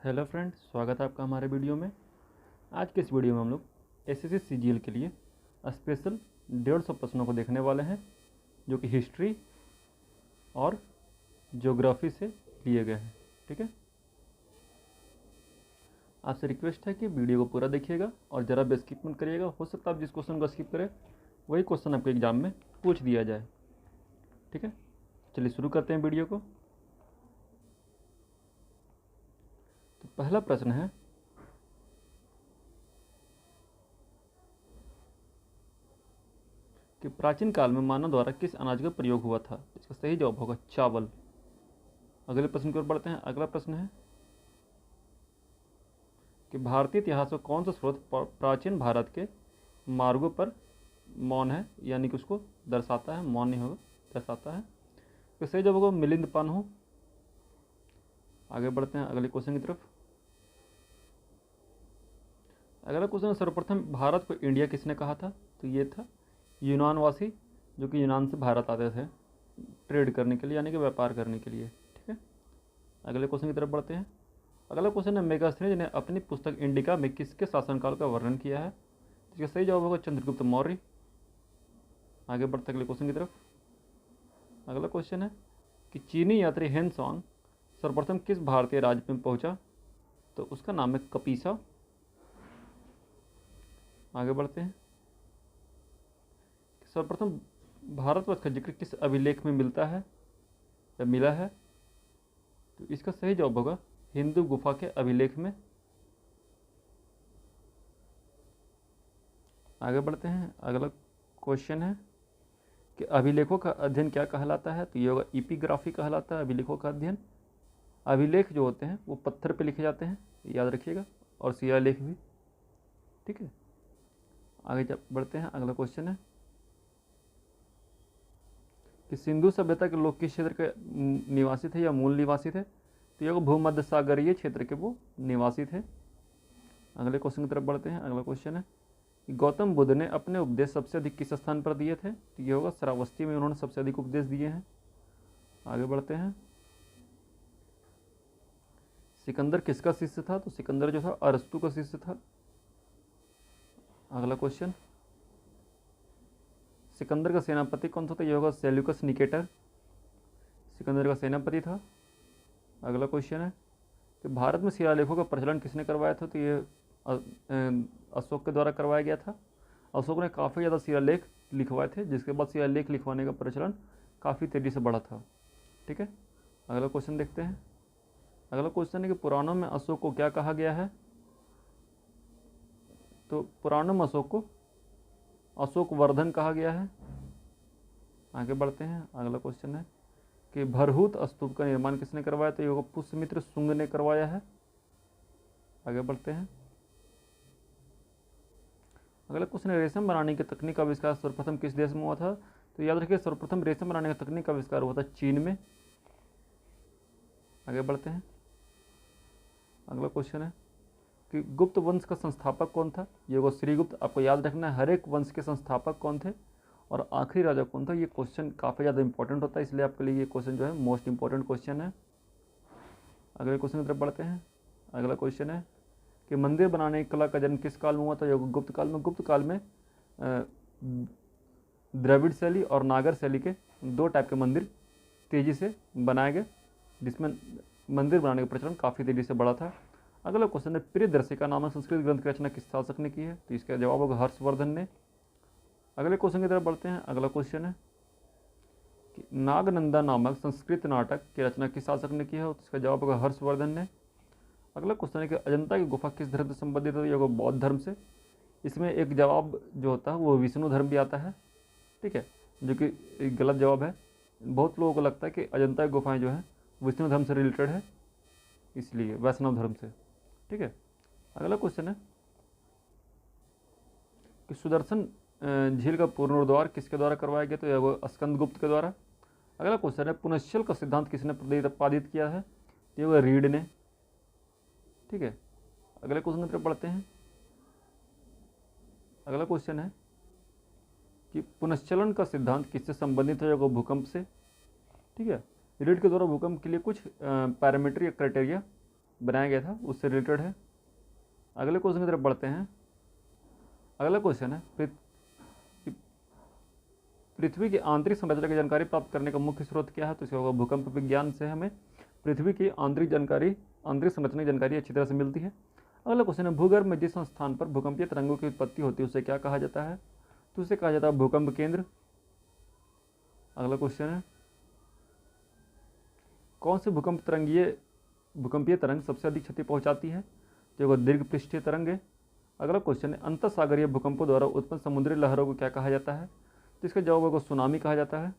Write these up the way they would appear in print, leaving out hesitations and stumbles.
Hello friends, स्वागत है आपका हमारे वीडियो में। आज के इस वीडियो में हम लोग एसएससी सीजीएल के लिए स्पेशल 150 प्रश्नों को देखने वाले हैं, जो कि हिस्ट्री और ज्योग्राफी से लिए गए हैं। ठीक है, आपसे रिक्वेस्ट है कि वीडियो को पूरा देखिएगा और ज़रा भी स्किप मत करिएगा। हो सकता है आप जिस क्वेश्चन को स्किप करें वही क्वेश्चन आपके एग्जाम में पूछ दिया जाए। ठीक है, चलिए शुरू करते हैं वीडियो को। तो पहला प्रश्न है, कि प्राचीन काल में मानव द्वारा किस अनाज का प्रयोग हुआ था? इसका सही जवाब होगा चावल। अगले प्रश्न की ओर बढ़ते हैं। अगला प्रश्न है कि भारतीय इतिहास में कौन सा स्रोत प्राचीन भारत के मार्गों पर मौन है, यानी कि उसको दर्शाता है, मौन नहीं होगा, दर्शाता है। तो सही जवाब होगा मिलिंद पान्हु। आगे बढ़ते हैं अगले क्वेश्चन की तरफ। अगला क्वेश्चन है, सर्वप्रथम भारत को इंडिया किसने कहा था? तो ये था यूनानवासी, जो कि यूनान से भारत आते थे ट्रेड करने के लिए, यानी कि व्यापार करने के लिए। ठीक है, अगले क्वेश्चन की तरफ बढ़ते हैं। अगला क्वेश्चन है, मेगास्थनीज ने अपनी पुस्तक इंडिका में किसके शासनकाल का वर्णन किया है? इसका सही जवाब होगा चंद्रगुप्त मौर्य। आगे बढ़ते अगले क्वेश्चन की तरफ। अगला क्वेश्चन है कि चीनी यात्री हेन सांग सर्वप्रथम किस भारतीय राज्य में पहुंचा? तो उसका नाम है कपीसा। आगे बढ़ते हैं। सर्वप्रथम भारतवर्ष का जिक्र किस अभिलेख में मिलता है या मिला है? तो इसका सही जवाब होगा हिंदू गुफा के अभिलेख में। आगे बढ़ते हैं। अगला क्वेश्चन है कि अभिलेखों का अध्ययन क्या कहलाता है? तो ये होगा एपिग्राफी कहलाता है अभिलेखों का अध्ययन। अभिलेख जो होते हैं वो पत्थर पे लिखे जाते हैं, याद रखिएगा, और शिलालेख भी। ठीक है, आगे बढ़ते हैं। अगला क्वेश्चन है कि सिंधु सभ्यता के लोग किस क्षेत्र के निवासी थे या मूल निवासी थे? तो ये भूमध्य सागरीय क्षेत्र के वो निवासी थे। अगले क्वेश्चन की तरफ बढ़ते हैं। अगला क्वेश्चन है कि गौतम बुद्ध ने अपने उपदेश सबसे अधिक किस स्थान पर दिए थे? तो ये होगा श्रावस्ती में उन्होंने सबसे अधिक उपदेश दिए हैं। आगे बढ़ते हैं। सिकंदर किसका शिष्य था? तो सिकंदर जो था अरस्तु का शिष्य था। अगला क्वेश्चन, सिकंदर का सेनापति कौन था? तो ये होगा सेल्यूकस निकेटर, सिकंदर का सेनापति था। अगला क्वेश्चन है कि भारत में शिलालेखों का प्रचलन किसने करवाया था? तो ये अशोक के द्वारा करवाया गया था। अशोक ने काफ़ी ज़्यादा शिलालेख लिखवाए थे, जिसके बाद शिलालेख लिखवाने का प्रचलन काफ़ी तेज़ी से बढ़ा था। ठीक है, अगला क्वेश्चन देखते हैं। अगला क्वेश्चन है कि पुराणों में अशोक को क्या कहा गया है? तो पुराणों में अशोक को अशोक वर्धन कहा गया है। आगे बढ़ते हैं। अगला क्वेश्चन है कि भरहूत स्तूप का निर्माण किसने करवाया? तो ये पुष्यमित्र शुंग ने करवाया है। आगे बढ़ते हैं। अगला क्वेश्चन है, रेशम बनाने की तकनीक का आविष्कार सर्वप्रथम किस देश में हुआ था? तो याद रखिए, सर्वप्रथम रेशम बनाने की तकनीक का आविष्कार हुआ था चीन में। आगे बढ़ते हैं। अगला क्वेश्चन है कि गुप्त वंश का संस्थापक कौन था? ये वो श्रीगुप्त। आपको याद रखना है हर एक वंश के संस्थापक कौन थे और आखिरी राजा कौन था। ये क्वेश्चन काफ़ी ज़्यादा इंपॉर्टेंट होता है, इसलिए आपके लिए ये क्वेश्चन जो है मोस्ट इंपॉर्टेंट क्वेश्चन है। अगले क्वेश्चन की तरफ बढ़ते हैं। अगला क्वेश्चन है कि मंदिर बनाने की कला का जन्म किस काल में हुआ था? गुप्त काल में। गुप्त काल में द्रविड़ शैली और नागर शैली के दो टाइप के मंदिर तेज़ी से बनाए गए, जिसमें मंदिर बनाने का प्रचलन काफ़ी तेज़ी से बढ़ा था। अगला क्वेश्चन है, प्रियदर्शिका नामक संस्कृत ग्रंथ की रचना किस शासक ने की है? तो इसका जवाब होगा हर्षवर्धन ने। अगले क्वेश्चन की तरफ बढ़ते हैं। अगला क्वेश्चन है कि नागनंदा नामक संस्कृत नाटक की रचना किस शासक ने की है? तो इसका जवाब होगा हर्षवर्धन ने। अगला क्वेश्चन है कि अजंता की गुफा किस धर्म से संबंधित है? ये बौद्ध धर्म से। इसमें एक जवाब जो होता है वो विष्णु धर्म भी आता है। ठीक है, जो कि एक गलत जवाब है। बहुत लोगों को लगता है कि अजंता की गुफाएँ जो है विष्णु धर्म से रिलेटेड है, इसलिए वैष्णव धर्म से। ठीक है, अगला क्वेश्चन है कि सुदर्शन झील का पुनरुद्धार किसके द्वारा करवाया गया? तो यह स्कंदगुप्त के द्वारा। अगला क्वेश्चन है, पुनश्चल का सिद्धांत किसने प्रतिपादित किया है? ये वह रीड ने। ठीक है, अगले क्वेश्चन की तरफ बढ़ते हैं। अगला क्वेश्चन है कि पुनश्चलन का सिद्धांत किससे संबंधित है? भूकंप से। ठीक है, रीड के द्वारा भूकंप के लिए कुछ पैरामीटर या क्राइटेरिया बनाया गया था उससे रिलेटेड है। अगले क्वेश्चन की तरफ बढ़ते हैं। अगला क्वेश्चन है पृथ्वी की आंतरिक संरचना की जानकारी प्राप्त करने का मुख्य स्रोत क्या है? तो इसका होगा भूकंप विज्ञान से हमें पृथ्वी की आंतरिक संरचना की जानकारी अच्छी तरह से मिलती है। अगला क्वेश्चन है भूगर्भ में जिस स्थान पर भूकंपीय तरंगों की उत्पत्ति होती है उसे क्या कहा जाता है? तो उसे कहा जाता है भूकंप केंद्र। अगला क्वेश्चन है कौन सी भूकंपीय तरंग सबसे अधिक क्षति पहुंचाती है? जो दीर्घ पृष्ठीय तरंग है। अगला क्वेश्चन है अंतःसागरीय भूकंपों द्वारा उत्पन्न समुद्री लहरों को क्या कहा जाता है? तो इसका जवाब को सुनामी कहा जाता है।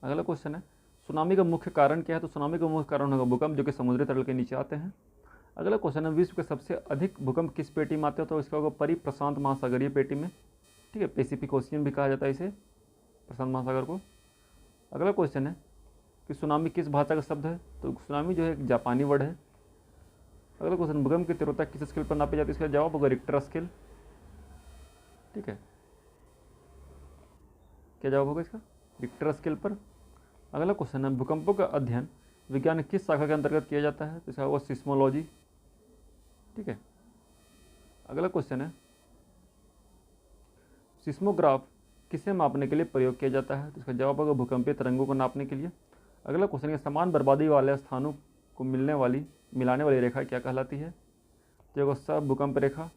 अगला क्वेश्चन है सुनामी का मुख्य कारण क्या है? तो सुनामी का मुख्य कारण होगा भूकंप जो कि समुद्री तल के नीचे आते हैं। अगला क्वेश्चन है विश्व के सबसे अधिक भूकंप किस पेटी में आते हैं? तो इसका होगा परिप्रशांत महासागरीय पेटी में। ठीक है, पैसिफिक ओशियन भी कहा जाता है इसे, प्रशांत महासागर को। अगला क्वेश्चन है कि सुनामी किस भाषा का शब्द है? तो सुनामी जो है एक जापानी वर्ड है। अगला क्वेश्चन भूकंप की तीव्रता किस स्केल पर नापी जाती है? इसका जवाब होगा रिक्टर स्केल। ठीक है, क्या जवाब होगा इसका? रिक्टर स्केल पर। अगला क्वेश्चन है भूकंपों का अध्ययन विज्ञान किस शाखा के अंतर्गत किया जाता है? तो इसका होगा सिस्मोलॉजी। ठीक है, अगला क्वेश्चन है सिस्मोग्राफ किसे मापने के लिए प्रयोग किया जाता है? तो इसका जवाब होगा भूकंपीय तरंगों को नापने के लिए। अगला क्वेश्चन है समान बर्बादी वाले स्थानों को मिलाने वाली रेखा क्या कहलाती है? तो सब भूकंप रेखा।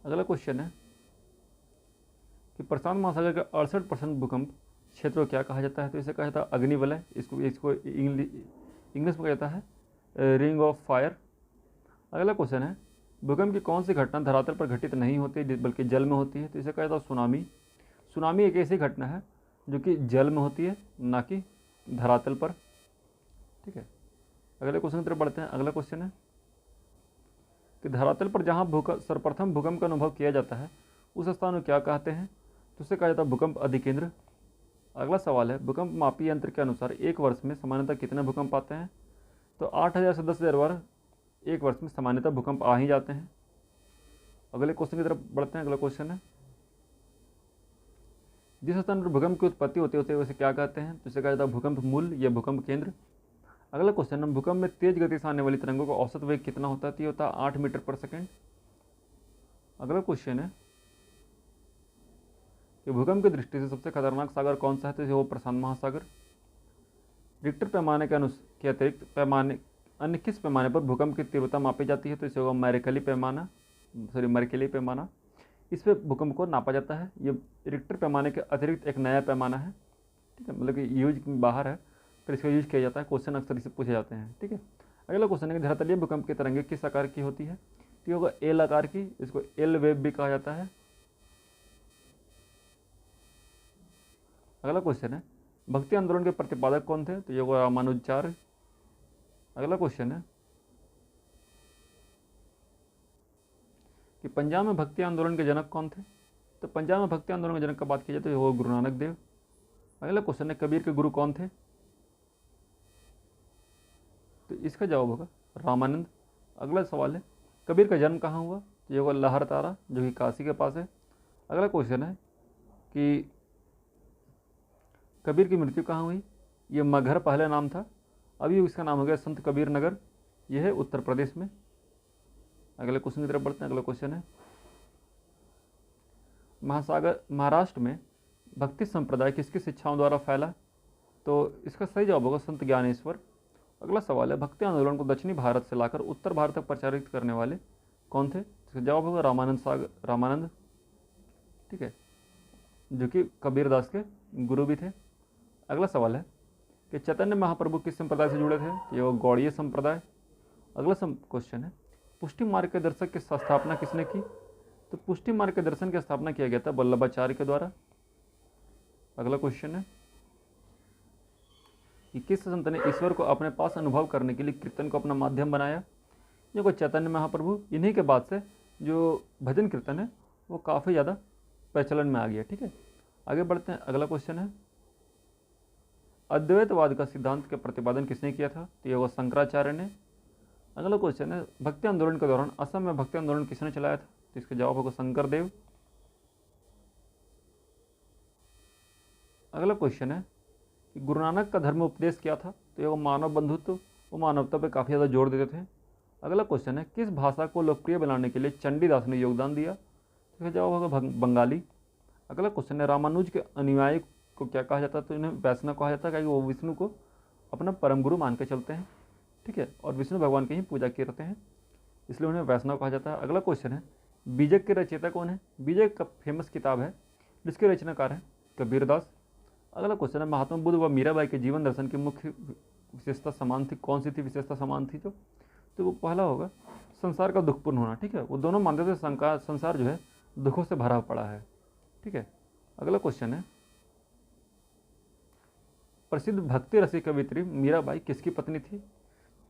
अगला क्वेश्चन है कि प्रशांत महासागर का 68% भूकंप क्षेत्र को क्या कहा जाता है? तो इसे कहा जाता है अग्निवलय। इसको इंग्लिश में कहा जाता है रिंग ऑफ फायर। अगला क्वेश्चन है भूकंप की कौन सी घटना धरातल पर घटित नहीं होती बल्कि जल में होती है? तो इसे कहा जाता है सुनामी। सुनामी एक ऐसी घटना है जो कि जल में होती है, ना कि धरातल पर। ठीक है, अगले क्वेश्चन की तरफ बढ़ते हैं। अगला क्वेश्चन है कि धरातल पर जहाँ सर्वप्रथम भूकंप का अनुभव किया जाता है उस स्थान को क्या कहते हैं? तो उसे कहा जाता है भूकंप अधिकेंद्र। अगला सवाल है भूकंप मापी यंत्र के अनुसार एक वर्ष में सामान्यतः कितने भूकंप आते हैं? तो 8000 से 10,000 बार एक वर्ष में सामान्यतः भूकंप आ ही जाते हैं। अगले क्वेश्चन की तरफ बढ़ते हैं। अगला क्वेश्चन है जिस स्थान पर भूकंप की उत्पत्ति होती है उसे क्या कहते हैं? तो इसे कहा जाता है भूकंप मूल या भूकंप केंद्र। अगला क्वेश्चन है भूकंप में तेज गति से आने वाली तरंगों का औसत वेग कितना होता है? तो ये होता है 8 मीटर पर सेकेंड। अगला क्वेश्चन है कि भूकंप की दृष्टि से सबसे खतरनाक सागर कौन सा है? तो वो प्रशांत महासागर। रिक्टर पैमाने के अतिरिक्त अन्य किस पैमाने पर भूकंप की तीव्रता मापी जाती है? तो इसे होगा मर्केली पैमाना। इस पे भूकंप को नापा जाता है। ये रिक्टर पैमाने के अतिरिक्त एक नया पैमाना है। ठीक है, मतलब कि यूज बाहर है फिर इसका यूज किया जाता है। क्वेश्चन अक्सर इसे पूछे जाते हैं। ठीक है, अगला क्वेश्चन है कि धरातलीय भूकंप की तरंगें किस आकार की होती है? तो ये होगा एल आकार की। इसको एल वेव भी कहा जाता है। अगला क्वेश्चन है भक्ति आंदोलन के प्रतिपादक कौन थे? तो ये होगा रामानुजाचार्य। अगला क्वेश्चन है कि पंजाब में भक्ति आंदोलन के जनक कौन थे? तो पंजाब में भक्ति आंदोलन के जनक का बात की जाए तो वो गुरु नानक देव। अगला क्वेश्चन है कबीर के गुरु कौन थे? तो इसका जवाब होगा रामानंद। अगला सवाल है कबीर का जन्म कहाँ हुआ? तो ये होगा लहरतारा जो कि काशी के पास है। अगला क्वेश्चन है कि कबीर की मृत्यु कहाँ हुई? ये मगहर पहले नाम था, अभी इसका नाम हो गया संत कबीर नगर। यह है उत्तर प्रदेश में। अगले क्वेश्चन की तरफ बढ़ते हैं। अगला क्वेश्चन है महाराष्ट्र में भक्ति संप्रदाय किसकी शिक्षाओं द्वारा फैला? तो इसका सही जवाब होगा संत ज्ञानेश्वर। अगला सवाल है भक्ति आंदोलन को दक्षिणी भारत से लाकर उत्तर भारत तक प्रचारित करने वाले कौन थे? इसका जवाब होगा रामानंद। ठीक है, जो कि कबीरदास के गुरु भी थे। अगला सवाल है कि चैतन्य महाप्रभु किस संप्रदाय से जुड़े थे? ये वो गौड़ीय संप्रदाय। अगला क्वेश्चन है पुष्टि मार्ग के दर्शन की स्थापना किसने की? तो पुष्टि मार्ग के दर्शन की स्थापना किया गया था वल्लभाचार्य के द्वारा। अगला क्वेश्चन है कि किस संत ने ईश्वर को अपने पास अनुभव करने के लिए कीर्तन को अपना माध्यम बनाया? जो को चैतन्य महाप्रभु। इन्हीं के बाद से जो भजन कीर्तन है वो काफ़ी ज़्यादा प्रचलन में आ गया। ठीक है, आगे बढ़ते हैं। अगला क्वेश्चन है अद्वैतवाद का सिद्धांत के प्रतिपादन किसने किया था? तो ये होगा शंकराचार्य ने। अगला क्वेश्चन है भक्ति आंदोलन के दौरान असम में भक्ति आंदोलन किसने चलाया था? तो इसका जवाब होगा शंकर देव। अगला क्वेश्चन है कि गुरु नानक का धर्म उपदेश क्या था? तो ये वो मानव बंधुत्व, वो मानवता पे काफ़ी ज़्यादा जोर देते थे। अगला क्वेश्चन है, किस भाषा को लोकप्रिय बनाने के लिए चंडीदास ने योगदान दिया? इसका जवाब होगा बंगाली। अगला क्वेश्चन है, रामानुज के अनुयायी को क्या कहा जाता है? तो इन्हें वैष्णव कहा जाता है, क्योंकि वो विष्णु को अपना परम गुरु मान के चलते हैं, ठीक है, और विष्णु भगवान की ही पूजा करते हैं, इसलिए उन्हें वैष्णव कहा जाता है। अगला क्वेश्चन है, बीजक के रचयिता कौन है? बीजक का फेमस किताब है जिसके रचनाकार है कबीरदास। अगला क्वेश्चन है, महात्मा बुद्ध व मीराबाई के जीवन दर्शन की मुख्य विशेषता समान थी, कौन सी थी विशेषता समान थी? तो वो पहला होगा संसार का दुखपूर्ण होना, ठीक है, वो दोनों मानते थे संसार जो है दुखों से भरा पड़ा है, ठीक है। अगला क्वेश्चन है, प्रसिद्ध भक्ति रसिक कवित्री मीराबाई किसकी पत्नी थी?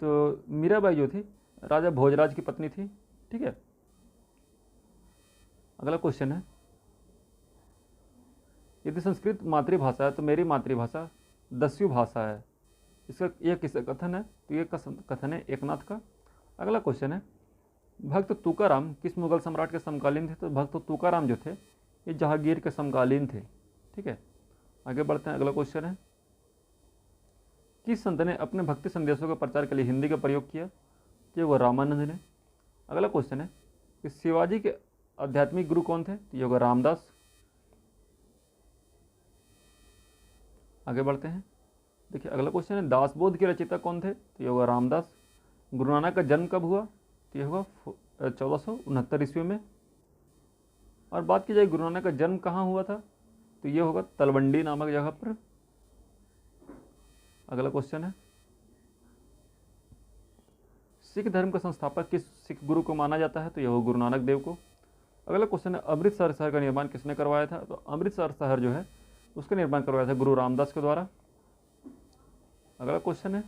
तो मीराबाई जो थी राजा भोजराज की पत्नी थी, ठीक है। अगला क्वेश्चन है, यदि संस्कृत मातृभाषा है तो मेरी मातृभाषा दस्यु भाषा है, इसका यह किसका कथन है? तो ये कथन है एकनाथ का। अगला क्वेश्चन है, भक्त तुकाराम किस मुगल सम्राट के समकालीन थे? तो भक्त तुकाराम जो थे ये जहांगीर के समकालीन थे, ठीक है। आगे बढ़ते हैं। अगला क्वेश्चन है, किस संत ने अपने भक्ति संदेशों के प्रचार के लिए हिंदी का प्रयोग किया? तो वो रामानंद ने। अगला क्वेश्चन है कि शिवाजी के आध्यात्मिक गुरु कौन थे? तो ये होगा रामदास। आगे बढ़ते हैं। देखिए अगला क्वेश्चन है, दासबोध के रचयिता कौन थे? तो ये होगा रामदास। गुरु नानक का जन्म कब हुआ? तो ये होगा 1469 ईस्वी में। और बात की जाए गुरु नानक का जन्म कहाँ हुआ था? तो ये होगा तलवंडी नामक जगह पर। अगला क्वेश्चन है, सिख धर्म का संस्थापक किस सिख गुरु को माना जाता है? तो यह होगा गुरु नानक देव को। अगला क्वेश्चन है, अमृतसर शहर का निर्माण किसने करवाया था? तो अमृतसर शहर जो है उसका निर्माण करवाया था गुरु रामदास के द्वारा। अगला क्वेश्चन है,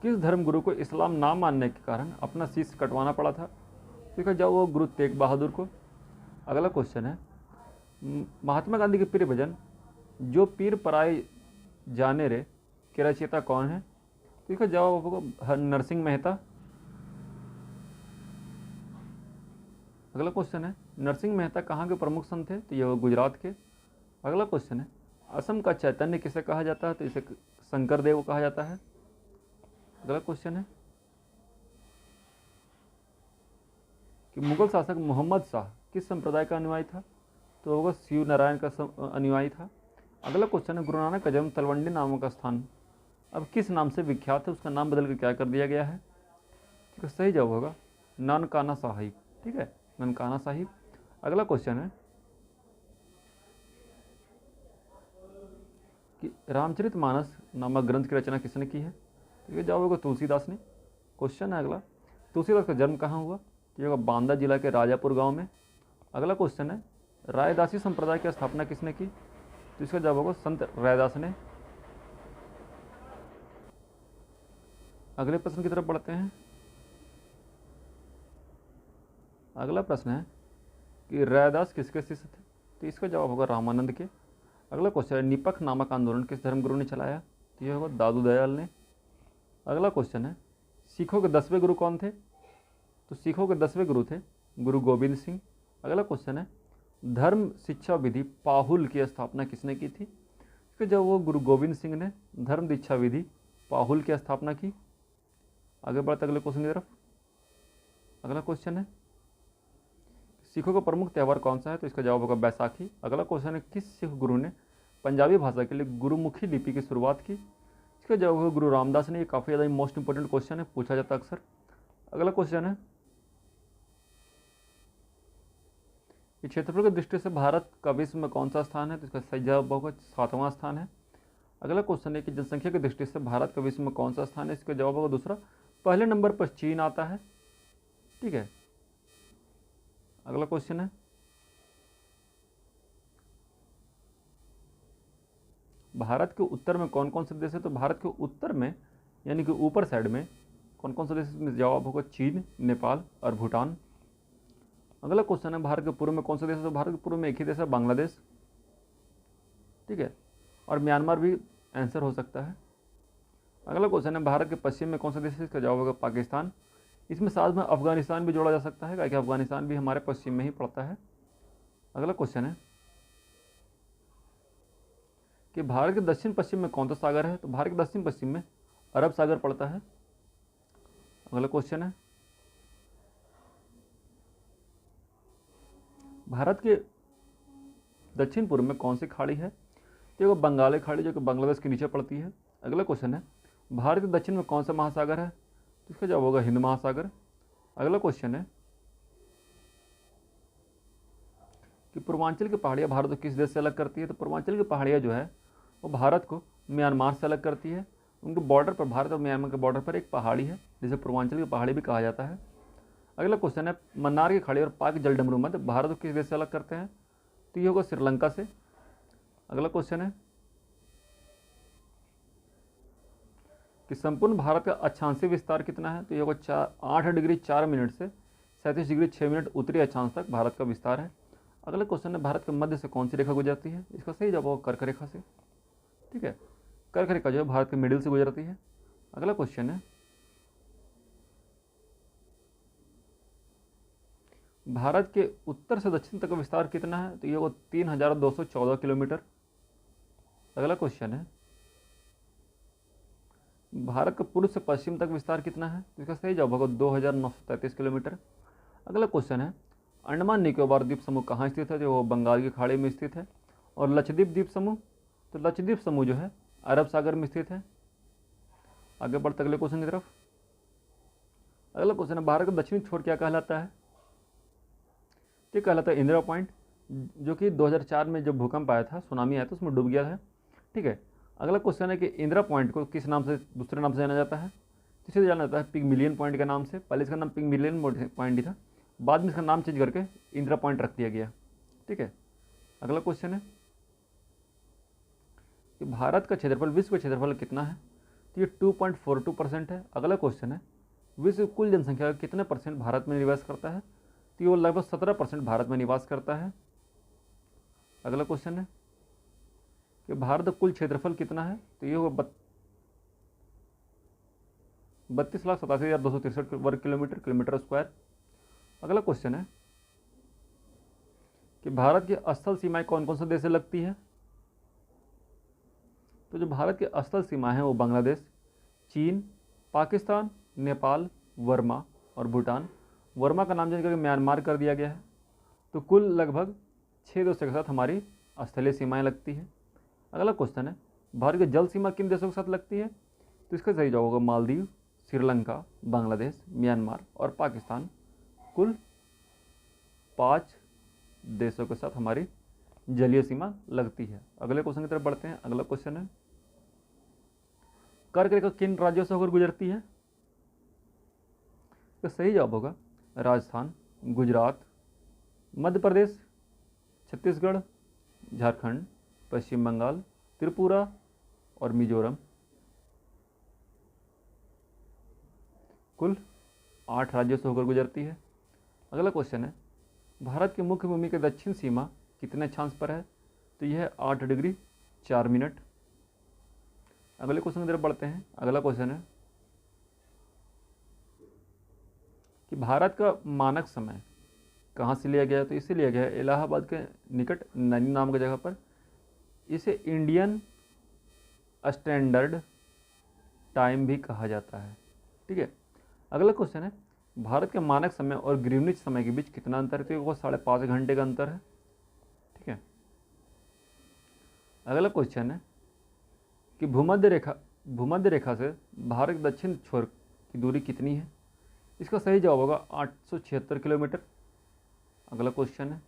किस धर्म गुरु को इस्लाम ना मानने के कारण अपना शीश कटवाना पड़ा था? देखा जाओ वो गुरु तेग बहादुर को। अगला क्वेश्चन है, महात्मा गांधी के प्रिय भजन जो पीर पराए जाने रे के रचयिता कौन है? तो इसका जवाब होगा नरसिंह मेहता। अगला क्वेश्चन है, नरसिंह मेहता कहाँ के प्रमुख संत थे? तो यह गुजरात के। अगला क्वेश्चन है, असम का चैतन्य किसे कहा जाता है? तो इसे शंकर देव कहा जाता है। अगला क्वेश्चन है कि मुगल शासक मोहम्मद शाह किस संप्रदाय का अनुयायी था? तो होगा शिव नारायण का अनुयायी था। अगला क्वेश्चन है, गुरु नानक का जन्म तलवंडी नामक स्थान अब किस नाम से विख्यात है? उसका नाम बदल कर क्या कर दिया गया है? ठीक है, सही जवाब होगा ननकाना साहिब, ठीक है, ननकाना साहिब। अगला क्वेश्चन है कि रामचरितमानस नामक ग्रंथ की रचना किसने की है? ठीक है, जवाब होगा तुलसीदास ने। क्वेश्चन है अगला, तुलसीदास का जन्म कहाँ हुआ? ये होगा बांदा जिला के राजापुर गांव में। अगला क्वेश्चन है, रायदासी संप्रदाय की स्थापना किसने की? तो इसका जवाब होगा संत रैदास ने। अगले प्रश्न की तरफ बढ़ते हैं। अगला प्रश्न है कि रैदास किसके शिष्य थे? तो इसका जवाब होगा रामानंद के। अगला क्वेश्चन है, निपख नामक आंदोलन किस धर्मगुरु ने चलाया? तो यह होगा दादू दयाल ने। अगला क्वेश्चन है, सिखों के 10वें गुरु कौन थे? तो सिखों के 10वें गुरु थे गुरु गोविंद सिंह। अगला क्वेश्चन है, धर्म शिक्षा विधि पाहुल की स्थापना किसने की थी? कि जब वो गुरु गोविंद सिंह ने धर्म दीक्षा विधि पाहुल की स्थापना की। आगे बढ़ते अगले क्वेश्चन की तरफ। अगला क्वेश्चन है, सिखों का प्रमुख त्यौहार कौन सा है? तो इसका जवाब होगा बैसाखी। अगला क्वेश्चन है, किस सिख गुरु ने पंजाबी भाषा के लिए गुरुमुखी लिपि की शुरुआत की? इसका जवाब होगा गुरु रामदास ने। ये काफ़ी ज़्यादा मोस्ट इंपॉर्टेंट क्वेश्चन है, पूछा जाता है अक्सर। अगला क्वेश्चन है, ये क्षेत्रफल की दृष्टि से भारत का विश्व में कौन सा स्थान है? तो इसका सही जवाब होगा 7वां स्थान है। अगला क्वेश्चन है कि जनसंख्या की दृष्टि से भारत का विश्व में कौन सा स्थान है? इसका जवाब होगा दूसरा। पहले नंबर पर चीन आता है, ठीक है। अगला क्वेश्चन है, भारत के उत्तर में कौन कौन से देश है? तो भारत के उत्तर में यानी कि ऊपर साइड में कौन कौन से देश? में जवाब होगा चीन, नेपाल और भूटान। अगला क्वेश्चन है, भारत के पूर्व में कौन सा देश है? तो भारत के पूर्व में एक ही देश है, बांग्लादेश, ठीक है, और म्यांमार भी आंसर हो सकता है। अगला क्वेश्चन है, भारत के पश्चिम में कौन सा देश है? इसका जवाब होगा पाकिस्तान। इसमें साथ में अफगानिस्तान भी जोड़ा जा सकता है, क्योंकि अफगानिस्तान भी हमारे पश्चिम में ही पड़ता है। अगला क्वेश्चन है, कि भारत के दक्षिण पश्चिम में कौन सा सागर है? तो भारत के दक्षिण पश्चिम में अरब सागर पड़ता है। अगला क्वेश्चन है, भारत के दक्षिण पूर्व में कौन सी खाड़ी है? तो बंगाली खाड़ी जो कि बांग्लादेश के नीचे पड़ती है। अगला क्वेश्चन है, भारत के दक्षिण में कौन सा महासागर है? तो इसका जवाब होगा हिंद महासागर। अगला क्वेश्चन है कि पूर्वांचल की पहाड़ियाँ भारत को किस देश से अलग करती है? तो पूर्वांचल की पहाड़ियाँ जो है वो भारत को म्यांमार से अलग करती है। उनके बॉर्डर पर, भारत और म्यांमार के बॉर्डर पर एक पहाड़ी है जिसे पूर्वांचल की पहाड़ी भी कहा जाता है। अगला क्वेश्चन है, मन्नार की खाड़ी और पाक जलडमरू मध्य भारत को किस देश से अलग करते हैं? तो ये होगा श्रीलंका से। अगला क्वेश्चन है कि संपूर्ण भारत का अक्षांशीय विस्तार कितना है? तो ये होगा 8 डिग्री 4 मिनट से 37 डिग्री 6 मिनट उत्तरी अक्षांश तक भारत का विस्तार है। अगला क्वेश्चन है, भारत के मध्य से कौन सी रेखा गुजरती है? इसका सही जवाब होगा कर्क रेखा से। ठीक है, कर्क रेखा जो है भारत के मिडिल से गुजरती है। अगला क्वेश्चन है, भारत के उत्तर से दक्षिण तक का विस्तार कितना है? तो ये वो 3214 किलोमीटर। अगला क्वेश्चन है, भारत का पूर्व से पश्चिम तक विस्तार कितना है? तो इसका सही जवाब होगा 2933 किलोमीटर। अगला क्वेश्चन है, अंडमान निकोबार द्वीप समूह कहाँ स्थित है? जो वो बंगाल की खाड़ी में स्थित है। और लक्षद्वीप द्वीप समूह, तो लक्षद्वीप समूह जो है अरब सागर में स्थित है। आगे बढ़ते अगले क्वेश्चन की तरफ। अगला क्वेश्चन है, भारत का दक्षिणी छोर क्या कहलाता है? ये कहलाता है इंदिरा पॉइंट, जो कि 2004 में जब भूकंप आया था, सुनामी आया था, उसमें डूब गया था। ठीक है, अगला क्वेश्चन है कि इंदिरा पॉइंट को किस नाम से, दूसरे नाम से जाना जाता है? तो इसे जाना जाता है पिगमिलियन पॉइंट के नाम से। पहले इसका नाम पिगमिलियन पॉइंट ही था, बाद में इसका नाम चेंज करके इंदिरा पॉइंट रख दिया गया। ठीक है, अगला क्वेश्चन है कि भारत का क्षेत्रफल, विश्व का क्षेत्रफल कितना है? तो ये 2.42% है। अगला क्वेश्चन है, विश्व कुल जनसंख्या का कितने परसेंट भारत में निवास करता है? तो वो लगभग 17% भारत में निवास करता है। अगला क्वेश्चन है कि भारत का कुल क्षेत्रफल कितना है? तो ये होगा 32,87,263 वर्ग किलोमीटर स्क्वायर। अगला क्वेश्चन है कि भारत की स्थल सीमाएं कौन कौन से देश से लगती है? तो जो भारत की स्थल सीमा है वो बांग्लादेश, चीन, पाकिस्तान, नेपाल, वर्मा और भूटान। वर्मा का नाम चेंज करके म्यांमार कर दिया गया है। तो कुल लगभग 6 देशों के साथ हमारी स्थलीय सीमाएं लगती है। अगला क्वेश्चन है, भारत की जल सीमा किन देशों के साथ लगती है? तो इसका सही जवाब होगा मालदीव, श्रीलंका, बांग्लादेश, म्यांमार और पाकिस्तान। कुल 5 देशों के साथ हमारी जलीय सीमा लगती है। अगले क्वेश्चन की तरफ बढ़ते हैं। अगला क्वेश्चन है, कर्क रेखा किन राज्यों से होकर गुजरती है? तो सही जवाब होगा राजस्थान, गुजरात, मध्य प्रदेश, छत्तीसगढ़, झारखंड, पश्चिम बंगाल, त्रिपुरा और मिजोरम। कुल 8 राज्यों से होकर गुजरती है। अगला क्वेश्चन है, भारत की मुख्य भूमि की दक्षिण सीमा कितने अक्षांश पर है? तो यह है 8 डिग्री 4 मिनट। अगले क्वेश्चन की तरफ बढ़ते हैं। अगला क्वेश्चन है कि भारत का मानक समय कहाँ से लिया गया है? तो इसे लिया गया है इलाहाबाद के निकट नैनी नाम की जगह पर। इसे इंडियन स्टैंडर्ड टाइम भी कहा जाता है। ठीक है, अगला क्वेश्चन है, भारत के मानक समय और ग्रीनिच समय के बीच कितना अंतर है? तो वो 5.5 घंटे का अंतर है। ठीक है, अगला क्वेश्चन है कि भूमध्य रेखा से भारत के दक्षिण छोर की दूरी कितनी है? इसका सही जवाब होगा 876 किलोमीटर। अगला क्वेश्चन है,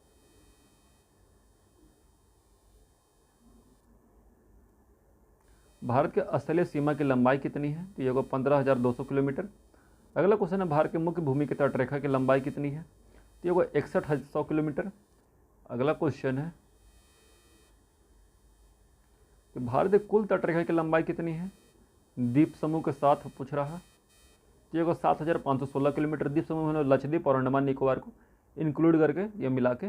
भारत के स्थलीय सीमा की लंबाई कितनी है? तो ये होगा 15,200 किलोमीटर। अगला क्वेश्चन है, भारत के मुख्य भूमि की तटरेखा की लंबाई कितनी है? तो ये होगा 61,100 किलोमीटर। अगला क्वेश्चन है कि भारत की कुल तटरेखा की लंबाई कितनी है? द्वीप समूह के साथ पूछ रहा है। तो ये होगा 7,516 किलोमीटर। द्वीप समूह में लक्षद्वीप और अंडमान निकोबार को इंक्लूड करके ये मिला के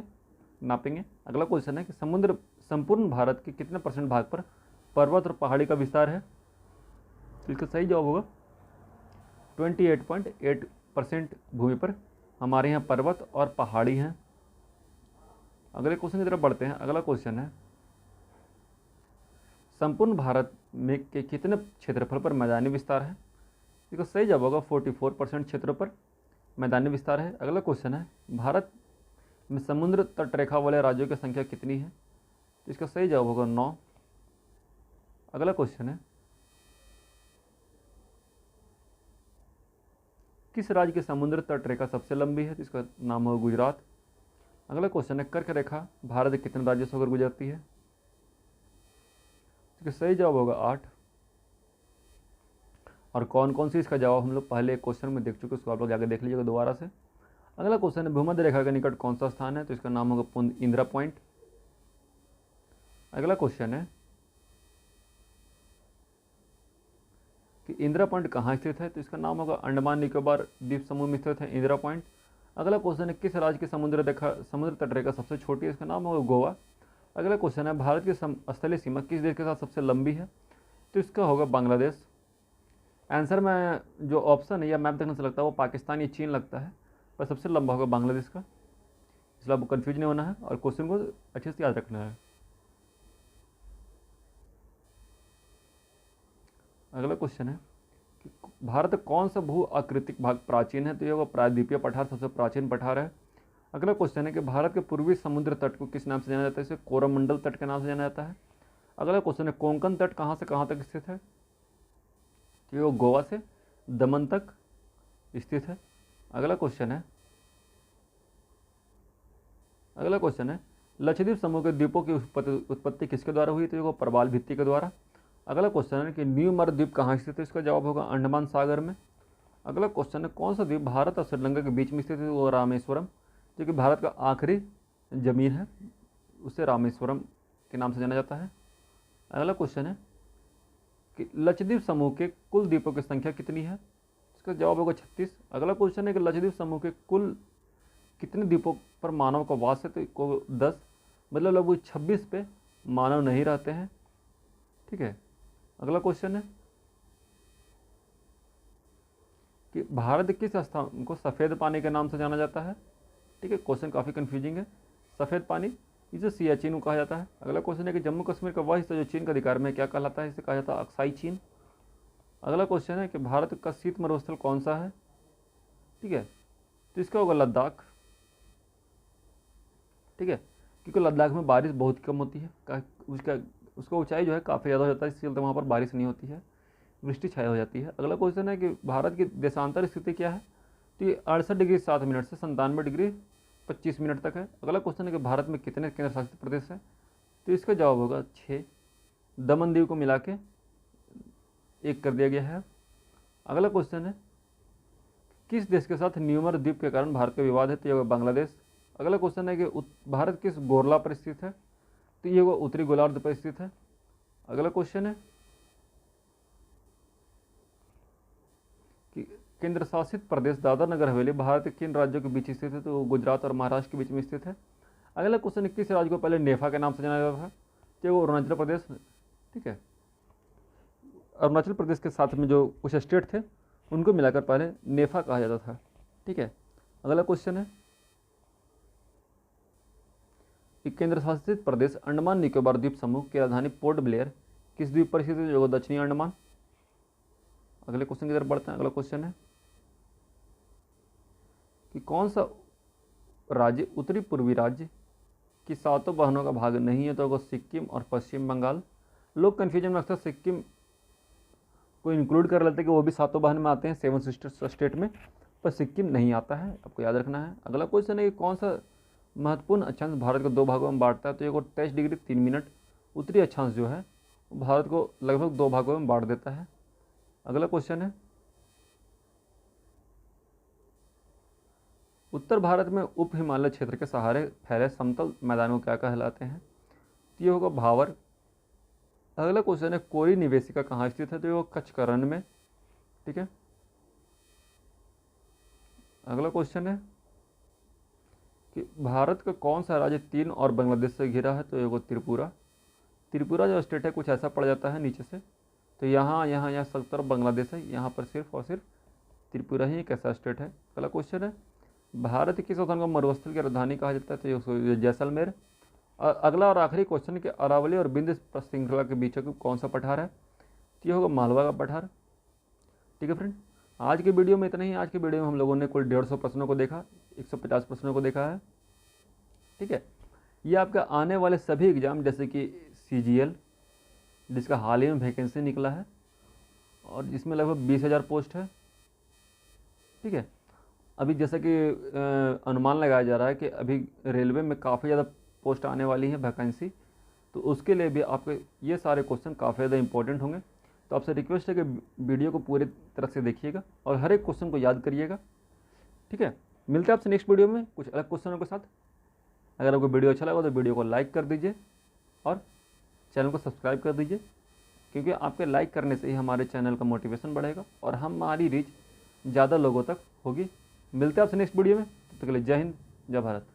नापेंगे। अगला क्वेश्चन है कि संपूर्ण भारत के कितने % भाग पर पर्वत और पहाड़ी का विस्तार है? तो इसका सही जवाब होगा 28.8% भूमि पर हमारे यहाँ पर्वत और पहाड़ी हैं। अगले क्वेश्चन की तरफ बढ़ते हैं। अगला क्वेश्चन है, संपूर्ण भारत में के कितने क्षेत्रफल पर मैदानी विस्तार है? इसका सही जवाब होगा 44% क्षेत्रों पर मैदानी विस्तार है। अगला क्वेश्चन है, भारत में समुद्र तट रेखा वाले राज्यों की संख्या कितनी है? तो इसका सही जवाब होगा 9। अगला क्वेश्चन है, किस राज्य की समुद्र तट रेखा सबसे लंबी है? तो इसका नाम होगा गुजरात। अगला क्वेश्चन है, कर्क रेखा भारत के कितने राज्यों से होकर गुजरती है? इसका सही जवाब होगा 8। और कौन कौन सी, इसका जवाब हम लोग पहले एक क्वेश्चन में देख चुके, उसको आप लोग जाकर देख लीजिएगा दोबारा से। अगला क्वेश्चन है, भूमध्य रेखा के निकट कौन सा स्थान है? तो इसका नाम होगा इंदिरा पॉइंट। अगला क्वेश्चन है कि इंदिरा पॉइंट कहाँ स्थित है? तो इसका नाम होगा अंडमान निकोबार द्वीप समूह में स्थित है इंदिरा पॉइंट। अगला क्वेश्चन है, किस राज्य की समुद्र तट रेखा सबसे छोटी है? इसका नाम होगा गोवा। अगला क्वेश्चन है, भारत की स्थलीय सीमा किस देश के साथ सबसे लंबी है? तो इसका होगा बांग्लादेश। आंसर में जो ऑप्शन है या मैप देखने से लगता है वो पाकिस्तान या चीन लगता है, पर सबसे लंबा होगा बांग्लादेश का। इसलिए आपको कन्फ्यूज नहीं होना है और क्वेश्चन को अच्छे से याद रखना है। अगला क्वेश्चन है कि भारत कौन सा भू आकृतिक भाग प्राचीन है? तो ये वो प्रायद्वीपीय पठार सबसे प्राचीन पठार है। अगला क्वेश्चन है कि भारत के पूर्वी समुद्र तट को किस नाम से जाना जाता है? इसे कोरोमंडल तट के नाम से जाना जाता है। अगला क्वेश्चन है, कोंकण तट कहाँ से कहाँ तक स्थित है? तो ये गोवा से दमन तक स्थित है। अगला क्वेश्चन है, लक्षद्वीप समूह के द्वीपों की उत्पत्ति किसके द्वारा हुई? तो ये प्रबाल भित्ति के द्वारा। अगला क्वेश्चन है कि न्यू मर द्वीप कहाँ स्थित है? इसका जवाब होगा अंडमान सागर में। अगला क्वेश्चन है, कौन सा द्वीप भारत और श्रीलंका के बीच में स्थित है? वो रामेश्वरम, जो कि भारत का आखिरी जमीन है, उसे रामेश्वरम के नाम से जाना जाता है। अगला क्वेश्चन है कि लक्षद्वीप समूह के कुल द्वीपों की संख्या कितनी है? इसका जवाब होगा 36। अगला क्वेश्चन है कि लक्षद्वीप समूह के कुल कितने द्वीपों पर मानव का वास है? तो 10, मतलब लगभग 26 पे मानव नहीं रहते हैं। ठीक है। अगला क्वेश्चन है कि भारत किस स्थान को सफ़ेद पानी के नाम से जाना जाता है? ठीक है, क्वेश्चन काफ़ी कन्फ्यूजिंग है। सफ़ेद पानी इसे सियाचिन को कहा जाता है। अगला क्वेश्चन है कि जम्मू कश्मीर का वह हिस्सा जो चीन का अधिकार में क्या कहलाता है? इसे कहा जाता है अक्साई चीन। अगला क्वेश्चन है कि भारत का शीत मरुस्थल कौन सा है? ठीक है, तो इसका होगा लद्दाख। ठीक है, क्योंकि लद्दाख में बारिश बहुत कम होती है, उसका ऊंचाई जो है काफ़ी ज़्यादा हो जाता है, इसलिए वहाँ पर बारिश नहीं होती है, वृष्टि छाया हो जाती है। अगला क्वेश्चन है कि भारत की देशांतर स्थिति क्या है? तो ये 68 डिग्री 7 मिनट से 97 डिग्री 25 मिनट तक है। अगला क्वेश्चन है कि भारत में कितने केंद्र शासित प्रदेश हैं? तो इसका जवाब होगा 6। दमन दीव को मिला के 1 कर दिया गया है। अगला क्वेश्चन है, किस देश के साथ न्यूमर द्वीप के कारण भारत का विवाद है? तो ये होगा बांग्लादेश। अगला क्वेश्चन है कि भारत किस गोरला पर स्थित है? तो ये वो उत्तरी गोलार्ध पर स्थित है। अगला क्वेश्चन है कि केंद्र शासित प्रदेश दादरा नगर हवेली भारत के किन राज्यों के बीच स्थित है? तो गुजरात और महाराष्ट्र के बीच में स्थित है। अगला क्वेश्चन है, किस राज्य को पहले नेफा के नाम से जाना जाता था? तो वो अरुणाचल प्रदेश। ठीक है, अरुणाचल प्रदेश के साथ में जो कुछ स्टेट थे उनको मिलाकर पहले नेफा कहा जाता था। ठीक है। अगला क्वेश्चन है कि केंद्र शासित प्रदेश अंडमान निकोबार द्वीप समूह की राजधानी पोर्ट ब्लेयर किस द्वीप पर स्थित है? जो दक्षिणी अंडमान। अगले क्वेश्चन की तरफ बढ़ते हैं। अगला क्वेश्चन है कि कौन सा राज्य उत्तरी पूर्वी राज्य की 7 बहनों का भाग नहीं है? तो होगा सिक्किम और पश्चिम बंगाल। लोग कन्फ्यूजन में अक्सर सिक्किम को इंक्लूड कर लेते हैं कि वो भी 7 बहन में आते हैं, 7 सिस्टर स्टेट में, पर सिक्किम नहीं आता है, आपको याद रखना है। अगला क्वेश्चन है कि कौन सा महत्वपूर्ण अक्षांश भारत को 2 भागों में बांटता है? तो ये 23 डिग्री 3 मिनट उत्तरी अक्षांश जो है वो भारत को लगभग 2 भागों में बांट देता है। अगला क्वेश्चन है, उत्तर भारत में उप हिमालय क्षेत्र के सहारे फैले समतल मैदानों को क्या कहलाते हैं? तो ये होगा भावर। अगला क्वेश्चन है, कोरी निवेशिका कहाँ स्थित है? तो ये कच्छ का रण में। ठीक है। अगला क्वेश्चन है कि भारत का कौन सा राज्य 3 और बांग्लादेश से घिरा है? तो ये वो त्रिपुरा। त्रिपुरा जो स्टेट है कुछ ऐसा पड़ जाता है नीचे से, तो यहाँ सब तरफ बांग्लादेश है, यहाँ पर सिर्फ और सिर्फ त्रिपुरा ही एक ऐसा स्टेट है। अगला क्वेश्चन है, भारत किस स्थान को मरुस्थल की राजधानी कहा जाता है? तो ये जैसलमेर। अगला और आखिरी क्वेश्चन कि अरावली और विंध्य श्रृंखला के बीच का कौन सा पठार है? तो ये होगा मालवा का पठार। ठीक है फ्रेंड, आज के वीडियो में इतना ही। आज के वीडियो में हम लोगों ने कुल 150 प्रश्नों को देखा, 150 प्रश्नों को देखा है। ठीक है, ये आपका आने वाले सभी एग्ज़ाम जैसे कि CGL, जिसका हाल ही में वैकेंसी निकला है और जिसमें लगभग 20,000 पोस्ट है। ठीक है, अभी जैसा कि अनुमान लगाया जा रहा है कि अभी रेलवे में काफ़ी ज़्यादा पोस्ट आने वाली है, वैकेंसी, तो उसके लिए भी आपके ये सारे क्वेश्चन काफ़ी ज़्यादा इंपॉर्टेंट होंगे। तो आपसे रिक्वेस्ट है कि वीडियो को पूरी तरह से देखिएगा और हर एक क्वेश्चन को याद करिएगा। ठीक है, मिलते हैं आपसे नेक्स्ट वीडियो में कुछ अलग क्वेश्चनों के साथ। अगर आपको वीडियो अच्छा लगा तो वीडियो को लाइक कर दीजिए और चैनल को सब्सक्राइब कर दीजिए, क्योंकि आपके लाइक करने से ही हमारे चैनल का मोटिवेशन बढ़ेगा और हमारी रीच ज़्यादा लोगों तक होगी। मिलते हैं आपसे नेक्स्ट वीडियो में, तब तक के लिए जय हिंद, जय भारत।